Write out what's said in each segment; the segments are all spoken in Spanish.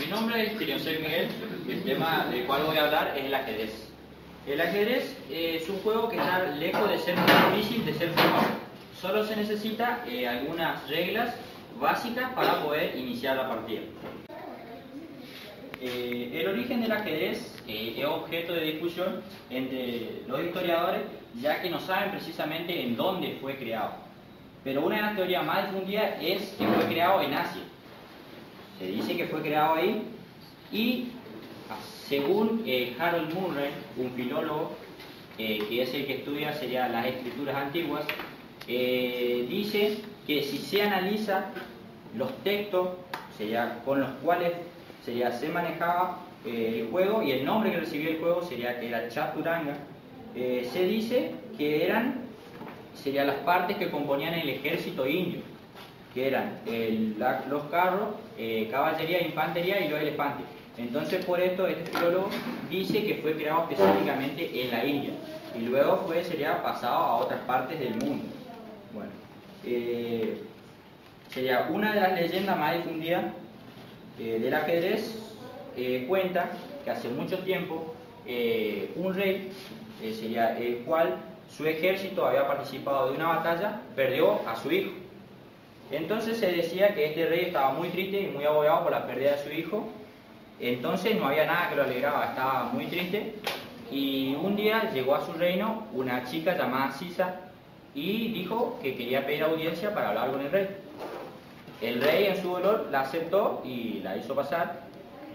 Mi nombre es Tironsel Miguel. El tema del cual voy a hablar es el ajedrez. El ajedrez es un juego que está lejos de ser muy difícil de ser jugado. Solo se necesita algunas reglas básicas para poder iniciar la partida. El origen del ajedrez es objeto de discusión entre los historiadores, ya que no saben precisamente en dónde fue creado. Pero una de las teorías más difundidas es que fue creado en Asia. Se dice que fue creado ahí y según Harold Murray, un filólogo que es el que estudia las escrituras antiguas, dice que si se analiza los textos con los cuales se manejaba el juego y el nombre que recibió el juego que era Chaturanga, se dice que serían las partes que componían el ejército indio, que eran los carros, caballería, infantería y los elefantes. Entonces por esto este filólogo dice que fue creado específicamente en la India y luego sería pasado a otras partes del mundo. Bueno, sería una de las leyendas más difundidas del ajedrez. Cuenta que hace mucho tiempo un rey, sería el cual su ejército había participado de una batalla, perdió a su hijo. Entonces se decía que este rey estaba muy triste y muy agobiado por la pérdida de su hijo. Entonces no había nada que lo alegraba, estaba muy triste. Y un día llegó a su reino una chica llamada Sisa y dijo que quería pedir audiencia para hablar con el rey. El rey en su dolor la aceptó y la hizo pasar.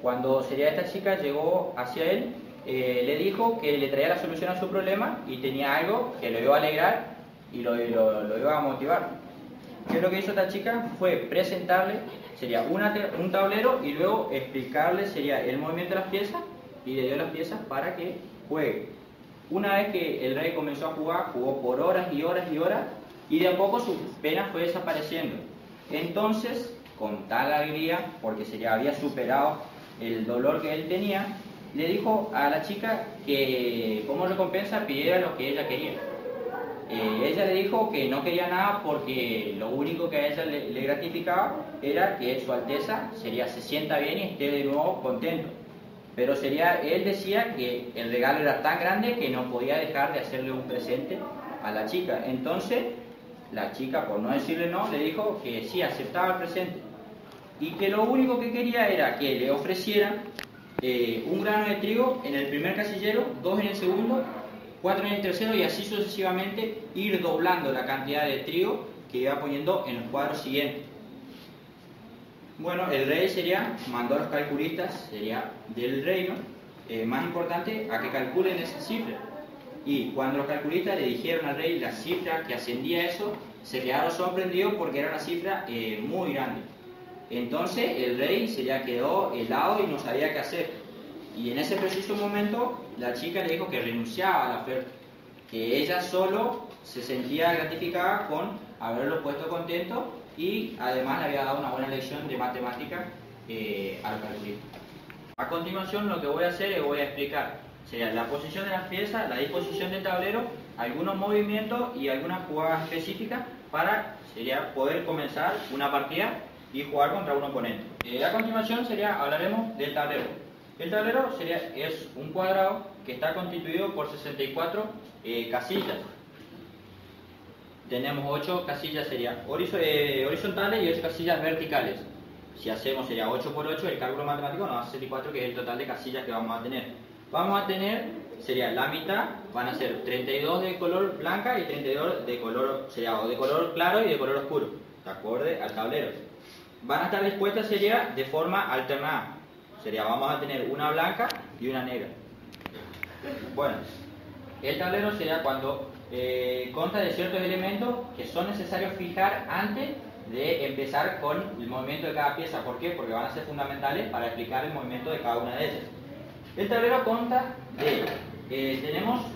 Cuando esta chica llegó hacia él, le dijo que le traía la solución a su problema y tenía algo que lo iba a alegrar y lo iba a motivar. ¿Qué lo que hizo esta chica? Fue presentarle un tablero y luego explicarle el movimiento de las piezas y le dio las piezas para que juegue. Una vez que el rey comenzó a jugar, jugó por horas y horas y horas y de a poco su pena fue desapareciendo. Entonces, con tal alegría, porque había superado el dolor que él tenía, le dijo a la chica que como recompensa pidiera lo que ella quería. Ella le dijo que no quería nada porque lo único que a ella le gratificaba era que su Alteza se sienta bien y esté de nuevo contento. Pero él decía que el regalo era tan grande que no podía dejar de hacerle un presente a la chica. Entonces la chica, por no decirle no, le dijo que sí, aceptaba el presente y que lo único que quería era que le ofrecieran un grano de trigo en el primer casillero, 2 en el segundo, 4 en el tercero y así sucesivamente ir doblando la cantidad de trigo que iba poniendo en los cuadros siguientes. Bueno, el rey mandó a los calculistas del reino más importante a que calculen esa cifra. Y cuando los calculistas le dijeron al rey la cifra que ascendía a eso, se quedaron sorprendidos porque era una cifra muy grande. Entonces el rey quedó helado y no sabía qué hacer. Y en ese preciso momento la chica le dijo que renunciaba a la oferta, que ella solo se sentía gratificada con haberlo puesto contento y además le había dado una buena lección de matemática al calculista. A continuación lo que voy a hacer es voy a explicar la posición de las piezas, la disposición del tablero, algunos movimientos y algunas jugadas específicas para poder comenzar una partida y jugar contra un oponente. A continuación hablaremos del tablero. El tablero es un cuadrado que está constituido por 64 casillas. Tenemos 8 casillas horizontales y 8 casillas verticales. Si hacemos 8 por 8, el cálculo matemático nos da 64, que es el total de casillas que vamos a tener. Vamos a tener, la mitad, van a ser 32 de color blanca y 32 de color, o de color claro y de color oscuro, de acuerdo al tablero. Van a estar dispuestas de forma alternada. Vamos a tener una blanca y una negra. Bueno, el tablero cuando consta de ciertos elementos que son necesarios fijar antes de empezar con el movimiento de cada pieza. ¿Por qué? Porque van a ser fundamentales para explicar el movimiento de cada una de ellas. El tablero consta tenemos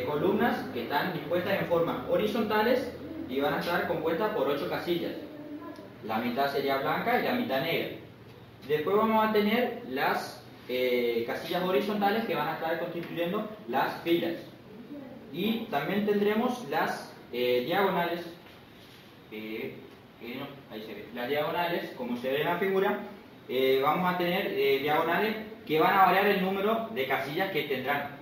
columnas que están dispuestas en forma horizontales y van a estar compuestas por 8 casillas. La mitad sería blanca y la mitad negra. Después vamos a tener las casillas horizontales que van a estar constituyendo las filas. Y también tendremos las diagonales, ahí se ve. Las diagonales, como se ve en la figura, vamos a tener diagonales que van a variar el número de casillas que tendrán.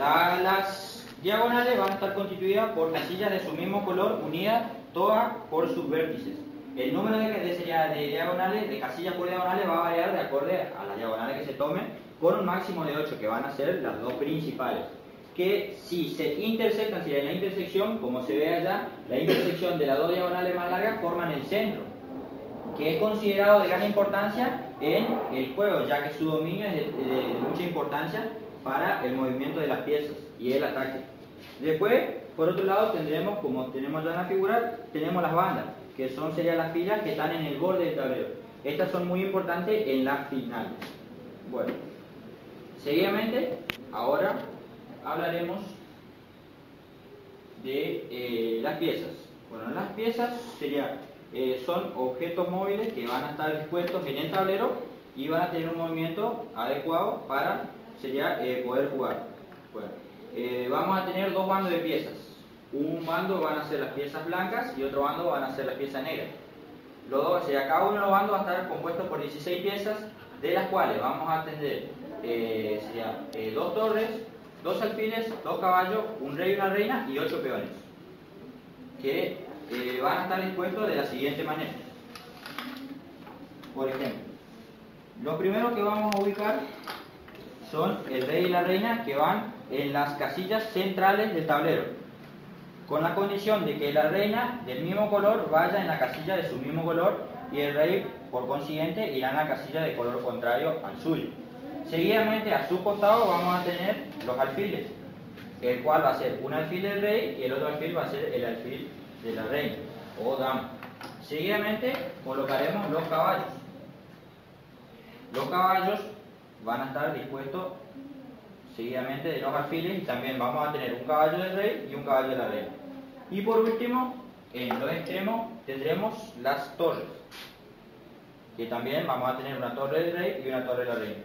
Las diagonales van a estar constituidas por casillas de su mismo color unidas todas por sus vértices. El número de diagonales, de casillas por diagonales, va a variar de acuerdo a las diagonales que se tomen, con un máximo de 8, que van a ser las dos principales. Que si se intersectan, si en la intersección, como se ve allá, la intersección de las dos diagonales más largas forman el centro, que es considerado de gran importancia en el juego, ya que su dominio es de mucha importancia para el movimiento de las piezas y el ataque. Después, por otro lado, tendremos, como tenemos ya en la figura, tenemos las bandas, que serían las filas que están en el borde del tablero. Estas son muy importantes en la final. Bueno, seguidamente, ahora hablaremos de las piezas. Bueno, las piezas son objetos móviles que van a estar dispuestos en el tablero y van a tener un movimiento adecuado para poder jugar. Bueno, vamos a tener dos bandos de piezas. Un bando van a ser las piezas blancas y otro bando van a ser las piezas negras. Cada uno de los bandos va a estar compuesto por 16 piezas, de las cuales vamos a tener dos torres, dos alfiles, dos caballos, un rey y una reina y 8 peones, que van a estar dispuestos de la siguiente manera. Por ejemplo, lo primero que vamos a ubicar son el rey y la reina, que van en las casillas centrales del tablero, con la condición de que la reina del mismo color vaya en la casilla de su mismo color y el rey, por consiguiente, irá en la casilla de color contrario al suyo. Seguidamente, a su costado vamos a tener los alfiles, el cual va a ser un alfil del rey y el otro alfil va a ser el alfil de la reina o dama. Seguidamente colocaremos los caballos. Los caballos van a estar dispuestos seguidamente de los alfiles, y también vamos a tener un caballo del rey y un caballo de la reina. Y por último, en los extremos tendremos las torres, que también vamos a tener una torre del rey y una torre de la reina.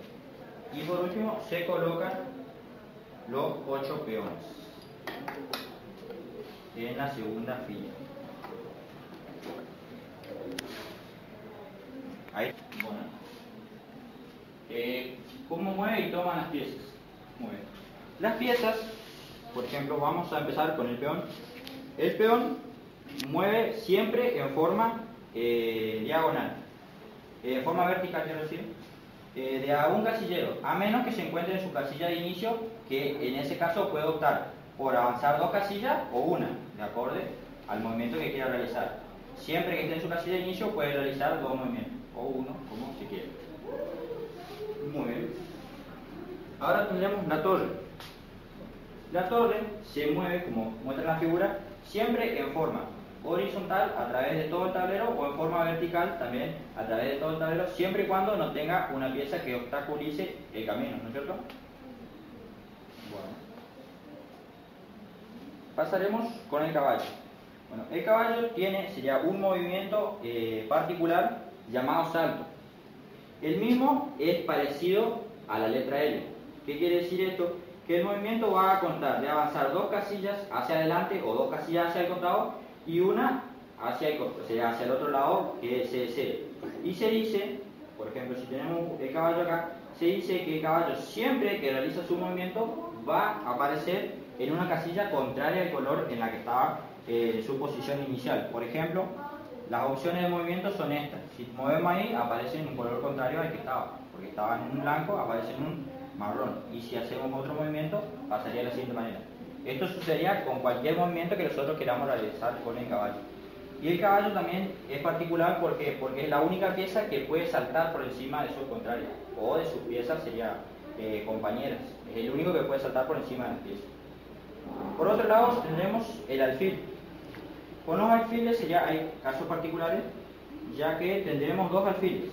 Y por último se colocan los 8 peones en la segunda fila. Ahí, bueno. ¿Cómo mueve y toman las piezas? Muy bien. Las piezas, por ejemplo, vamos a empezar con el peón. El peón mueve siempre en forma diagonal, en forma vertical, quiero decir, de a un casillero, a menos que se encuentre en su casilla de inicio, que en ese caso puede optar por avanzar 2 casillas o una, de acuerdo al movimiento que quiera realizar. Siempre que esté en su casilla de inicio puede realizar 2 movimientos, o uno, como se quiera. Muy bien. Ahora tendremos la torre. La torre se mueve, como muestra la figura, siempre en forma horizontal a través de todo el tablero, o en forma vertical también a través de todo el tablero, siempre y cuando no tenga una pieza que obstaculice el camino, ¿no es cierto? Bueno. Pasaremos con el caballo. Bueno, el caballo sería un movimiento particular llamado salto. El mismo es parecido a la letra L. ¿Qué quiere decir esto? Que el movimiento va a constar de avanzar 2 casillas hacia adelante o 2 casillas hacia el costado y una hacia el otro lado, que es C. Y se dice, por ejemplo, si tenemos el caballo acá, se dice que el caballo, siempre que realiza su movimiento, va a aparecer en una casilla contraria al color en la que estaba su posición inicial. Por ejemplo, las opciones de movimiento son estas. Si movemos ahí, aparece en un color contrario al que estaba, porque estaba en un blanco, aparece en un marrón. Y si hacemos otro movimiento, pasaría de la siguiente manera. Esto sucedería con cualquier movimiento que nosotros queramos realizar con el caballo. Y el caballo también es particular porque es la única pieza que puede saltar por encima de sus contrarios, o de sus piezas compañeras. Es el único que puede saltar por encima de las piezas. Por otro lado, tendremos el alfil. Con los alfiles hay casos particulares, ya que tendremos 2 alfiles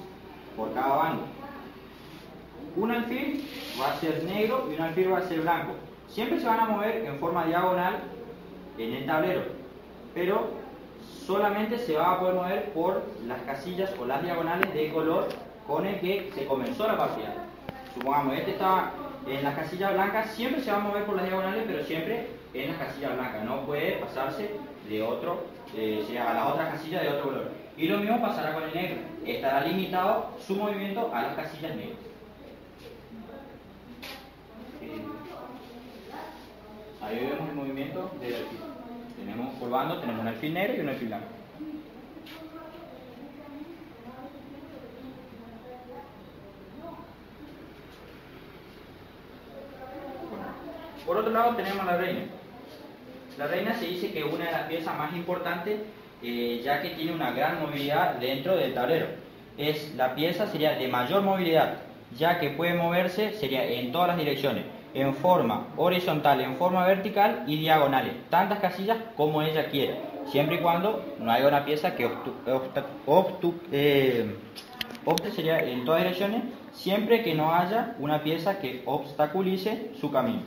por cada bando. Un alfil va a ser negro y un alfil va a ser blanco. Siempre se van a mover en forma diagonal en el tablero, pero solamente se va a poder mover por las casillas o las diagonales de color con el que se comenzó la partida. Supongamos, este estaba en las casillas blancas, siempre se va a mover por las diagonales, pero siempre en las casillas blancas. No puede pasarse de otro, sería a las otras casillas de otro color. Y lo mismo pasará con el negro. Estará limitado su movimiento a las casillas negras. Ahí vemos el movimiento del alfil. Tenemos por bando, tenemos un alfil negro y un alfil blanco. Por otro lado tenemos la reina. La reina se dice que es una de las piezas más importantes, ya que tiene una gran movilidad dentro del tablero. Es la pieza sería de mayor movilidad, ya que puede moverse sería en todas las direcciones, en forma horizontal, en forma vertical y diagonales, tantas casillas como ella quiera, siempre y cuando no haya una pieza que opte sería en todas direcciones, siempre que no haya una pieza que obstaculice su camino.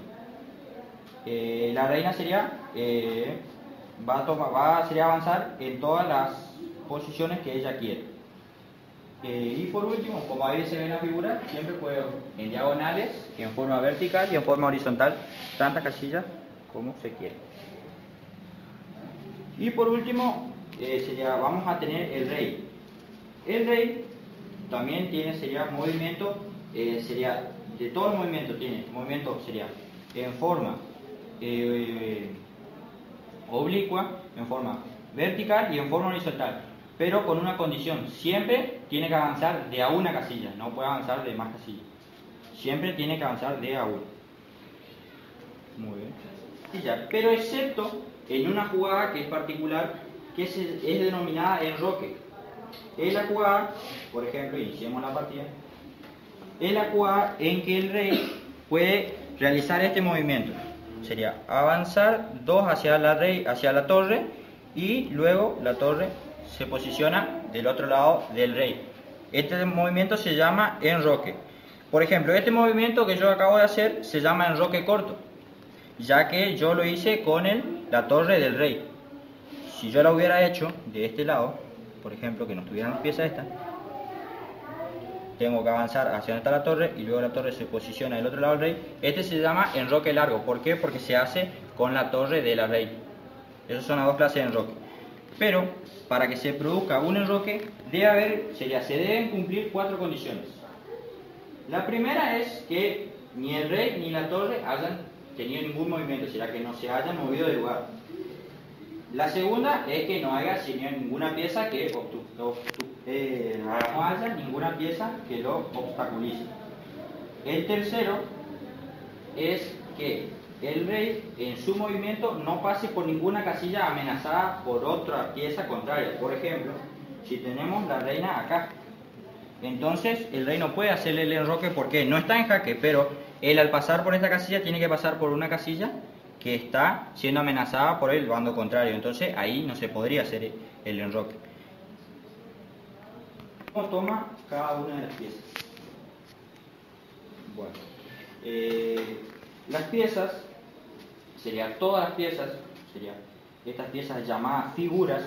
La reina sería sería avanzar en todas las posiciones que ella quiere. Y por último, como ahí se ve en la figura, siempre puede en diagonales, en forma vertical y en forma horizontal, tantas casillas como se quiere. Y por último, vamos a tener el rey. El rey también tiene movimiento, sería de todos los movimientos, tiene movimiento sería en forma oblicua, en forma vertical y en forma horizontal, pero con una condición: siempre tiene que avanzar de a una casilla, no puede avanzar de más casillas, siempre tiene que avanzar de a una. Muy bien. Y ya, pero excepto en una jugada que es particular, que es denominada enroque. Es la jugada, por ejemplo, iniciemos la partida, es la jugada en que el rey puede realizar este movimiento. Sería avanzar 2 hacia la torre, y luego la torre se posiciona del otro lado del rey. Este movimiento se llama enroque. Por ejemplo, este movimiento que yo acabo de hacer se llama enroque corto, ya que yo lo hice con la torre del rey. Si yo la hubiera hecho de este lado, por ejemplo, que no estuvieran las piezas estas, tengo que avanzar hacia donde está la torre y luego la torre se posiciona del otro lado del rey. Este se llama enroque largo. ¿Por qué? Porque se hace con la torre de la rey. Esas son las dos clases de enroque. Pero para que se produzca un enroque se deben cumplir 4 condiciones. La primera es que ni el rey ni la torre hayan tenido ningún movimiento, será que no se hayan movido de lugar. La segunda es que no haya ninguna pieza que no haya ninguna pieza que lo obstaculice. El tercero es que el rey en su movimiento no pase por ninguna casilla amenazada por otra pieza contraria. Por ejemplo, si tenemos la reina acá, entonces el rey no puede hacerle el enroque porque no está en jaque, pero él al pasar por esta casilla tiene que pasar por una casilla que está siendo amenazada por el bando contrario, entonces ahí no se podría hacer el enroque. ¿Cómo toma cada una de las piezas? Bueno, las piezas, todas las piezas, estas piezas llamadas figuras,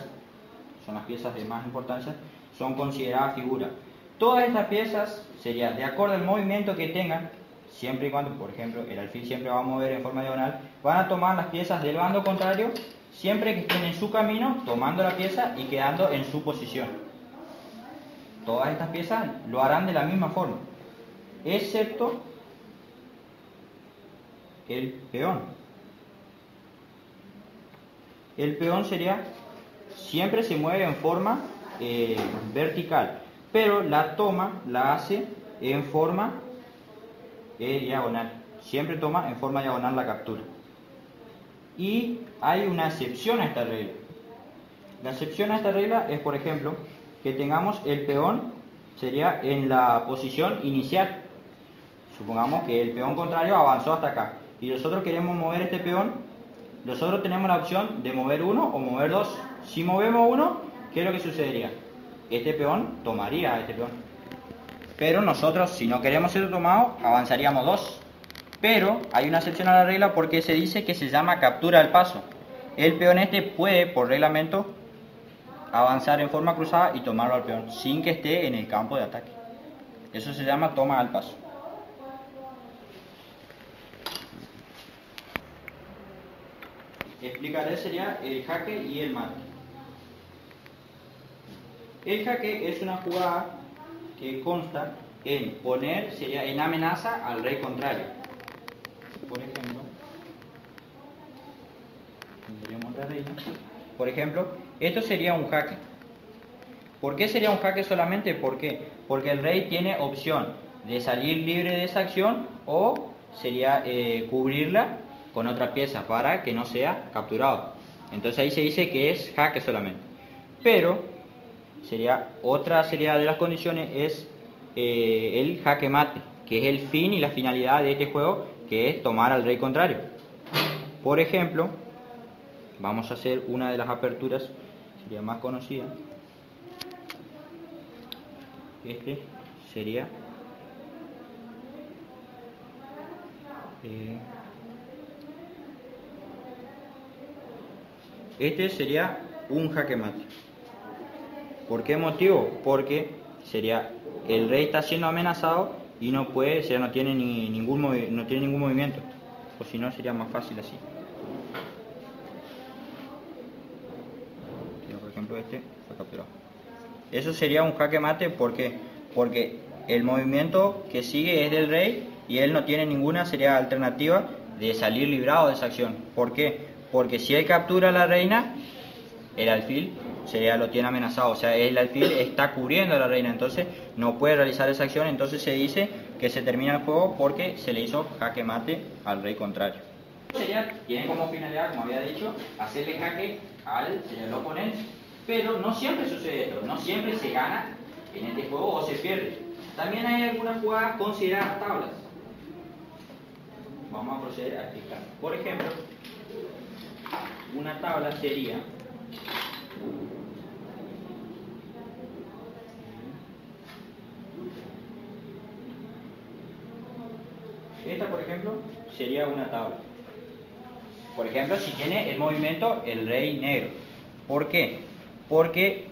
son las piezas de más importancia, son consideradas figuras. Todas estas piezas de acuerdo al movimiento que tengan, siempre y cuando, por ejemplo, el alfil siempre va a mover en forma diagonal, van a tomar las piezas del bando contrario, siempre que estén en su camino, tomando la pieza y quedando en su posición. Todas estas piezas lo harán de la misma forma, excepto el peón. El peón siempre se mueve en forma vertical, pero la toma la hace en forma diagonal. Siempre toma en forma diagonal la captura. Y hay una excepción a esta regla. La excepción a esta regla es, por ejemplo, que tengamos el peón en la posición inicial. Supongamos que el peón contrario avanzó hasta acá y nosotros queremos mover este peón. Nosotros tenemos la opción de mover uno o mover dos. Si movemos uno, ¿qué es lo que sucedería? Este peón tomaría a este peón. Pero nosotros, si no queremos ser tomado, avanzaríamos 2. Pero hay una excepción a la regla porque se dice que se llama captura al paso. El peón puede, por reglamento, avanzar en forma cruzada y tomarlo al peón sin que esté en el campo de ataque. Eso se llama toma al paso. explicaré sería el jaque y el mate. El jaque es una jugada que consta en poner, sería en amenaza al rey contrario. Por ejemplo, tendríamos la reina. Por ejemplo, esto sería un jaque. ¿Por qué sería un jaque solamente? ¿Por qué? Porque el rey tiene opción de salir libre de esa acción o sería cubrirla con otra pieza para que no sea capturado. Entonces ahí se dice que es jaque solamente. Pero otra sería de las condiciones es el jaque mate, que es el fin y la finalidad de este juego, que es tomar al rey contrario. Por ejemplo, vamos a hacer una de las aperturas, sería más conocida. Este sería un jaque mate. ¿Por qué motivo? Porque sería el rey está siendo amenazado y no puede, o sea, no tiene ningún movimiento, o si no sería más fácil así. Por ejemplo, este fue capturado. Eso sería un jaque mate, ¿por qué? Porque el movimiento que sigue es del rey y él no tiene ninguna sería alternativa de salir librado de esa acción. ¿Por qué? Porque si él captura a la reina, el alfil lo tiene amenazado, o sea, el alfil está cubriendo a la reina, entonces no puede realizar esa acción, entonces se dice que se termina el juego porque se le hizo jaque mate al rey contrario. Tiene como finalidad, como había dicho, hacerle jaque al oponente. Pero no siempre sucede esto, no siempre se gana en este juego o se pierde. También hay algunas jugadas consideradas tablas. Vamos a proceder a explicar. Por ejemplo, una tabla sería esta, por ejemplo, sería una tabla. Por ejemplo, si tiene el movimiento el rey negro. ¿Por qué? Porque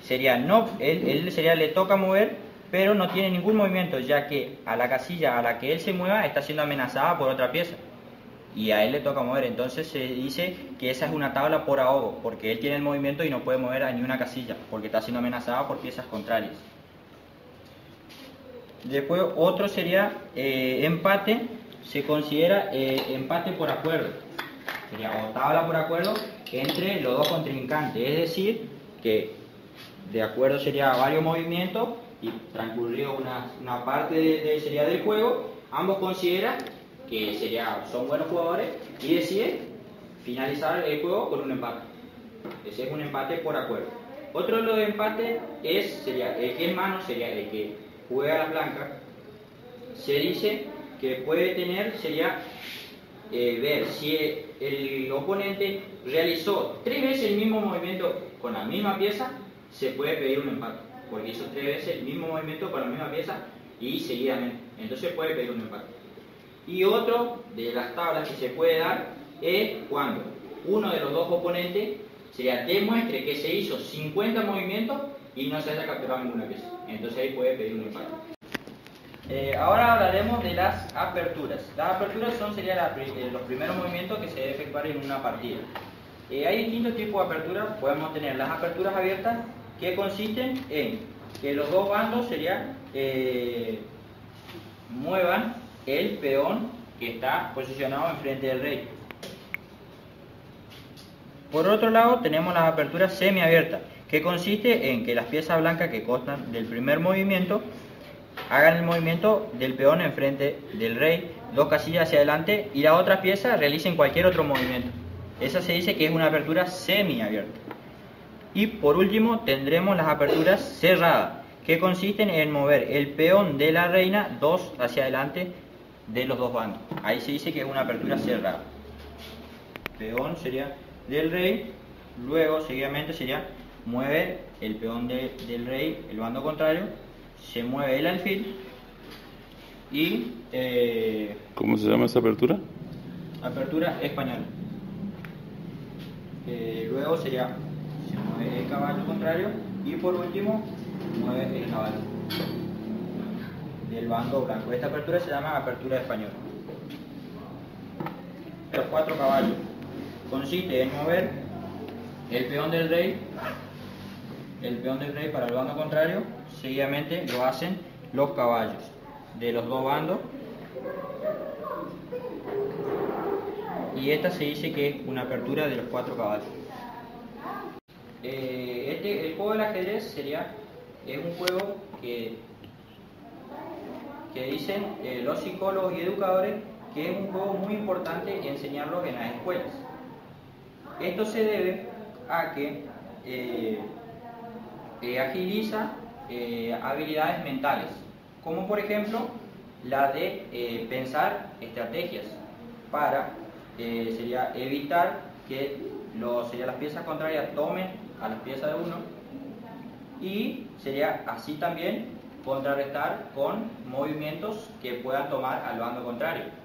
él le toca mover, pero no tiene ningún movimiento, ya que a la casilla a la que él se mueva está siendo amenazada por otra pieza y a él le toca mover. Entonces se dice que esa es una tabla por ahogo, porque él tiene el movimiento y no puede mover a ni una casilla porque está siendo amenazada por piezas contrarias. Después otro sería empate. Se considera empate por acuerdo, sería o tabla por acuerdo entre los dos contrincantes, es decir, que de acuerdo sería varios movimientos y transcurrió una parte sería del juego, ambos consideran que son buenos jugadores y deciden finalizar el juego con un empate. Ese es un empate por acuerdo. Otro de los empates sería el que es mano, sería el que juega la blanca. Se dice que puede tener, ver si el oponente realizó 3 veces el mismo movimiento con la misma pieza, se puede pedir un empate, porque hizo 3 veces el mismo movimiento con la misma pieza y seguidamente, entonces puede pedir un empate. Y otro de las tablas que se puede dar es cuando uno de los dos oponentes demuestre que se hizo 50 movimientos y no se haya capturado ninguna pieza, entonces ahí puede pedir un empate. Ahora hablaremos de las aperturas. Las aperturas serían los primeros movimientos que se debe efectuar en una partida. Hay distintos tipos de aperturas. Podemos tener las aperturas abiertas, que consisten en que los dos bandos muevan el peón que está posicionado enfrente del rey. Por otro lado tenemos las aperturas semiabiertas, que consiste en que las piezas blancas que constan del primer movimiento hagan el movimiento del peón enfrente del rey, 2 casillas hacia adelante, y la otra pieza realicen cualquier otro movimiento. Esa se dice que es una apertura semiabierta. Y por último tendremos las aperturas cerradas, que consisten en mover el peón de la reina 2 hacia adelante de los dos bandos. Ahí se dice que es una apertura cerrada. Peón sería del rey, luego seguidamente mueve el peón del rey, el bando contrario, se mueve el alfil y... ¿Cómo se llama esa apertura? Apertura española. Luego se mueve el caballo contrario y por último mueve el caballo del bando blanco. Esta apertura se llama apertura española. Los 4 caballos consiste en mover el peón del rey para el bando contrario. Seguidamente lo hacen los caballos de los dos bandos, y esta se dice que es una apertura de los 4 caballos. El juego del ajedrez es un juego que dicen los psicólogos y educadores que es un juego muy importante enseñarlo en las escuelas. Esto se debe a que agiliza habilidades mentales, como por ejemplo la de pensar estrategias para evitar que las piezas contrarias tomen a las piezas de uno, y sería así también contrarrestar con movimientos que puedan tomar al bando contrario.